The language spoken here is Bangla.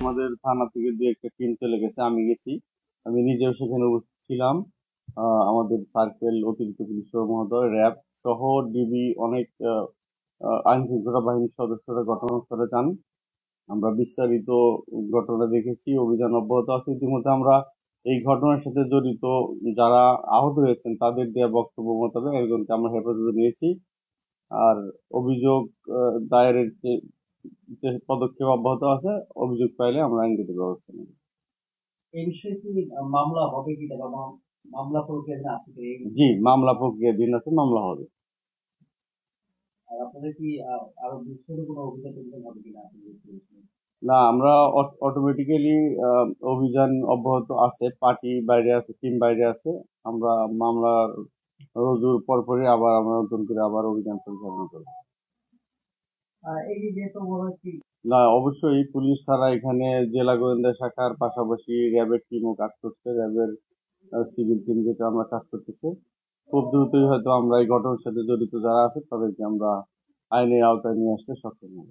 আমাদের থানা থেকে দু একটা টিম চলে গেছে, আমি গেছি, আমি নিজেও সেখানে উপস্থিত ছিলাম। আমাদের সার্কেল অতিরিক্ত পুলিশ মহোদয়, র্যাব সহ ডিবি অনেক আইন শৃঙ্খলা বাহিনীর সদস্যরা ঘটনাস্থলে যান। আমরা বিস্তারিত ঘটনা দেখেছি, অভিযান অব্যাহত আছে। ইতিমধ্যে আমরা এই ঘটনার সাথে জড়িত যারা আহত হয়েছেন তাদের দেওয়া বক্তব্য মোতাবেক একজনকে আমরা হেফাজতে নিয়েছি। আর অভিযোগ দায়েরের যে পদক্ষেপ অব্যাহত আছে, অভিযোগ পাইলে আমরা আইনগত ব্যবস্থা নেব। এই বিষয়ে কি মামলা হবে কিনা বা মামলা প্রক্রিয়া আছে কি? জি, মামলা প্রক্রিয়াধীন আছে, মামলা হবে। আর আপনাদের কি আরো বিস্তারিত কোনো অভিযোগ হবে কিনা? না, আমরা অটোমেটিক্যালি অভিযান অব্যাহত আছে, পার্টি বাইরে আছে, টিম বাইরে আছে। আমরা মামলার রুজুর পরপরই আবার আমরা নতুন করে আবার অভিযান পরিচালনা করব। এই যে যেহেতু মনে হচ্ছে না, অবশ্যই পুলিশ ছাড়া এখানে জেলা গোয়েন্দা শাখার পাশাপাশি র্যাবের টিমও কাজ করছে, র্যাবের সিভিল টিম যেটা আমরা কাজ করতেছে। খুব দ্রুতই হয়তো আমরা এই ঘটনার সাথে জড়িত যারা আছে তাদেরকে আমরা আইনের আওতায় নিয়ে আসতে সক্ষম হব।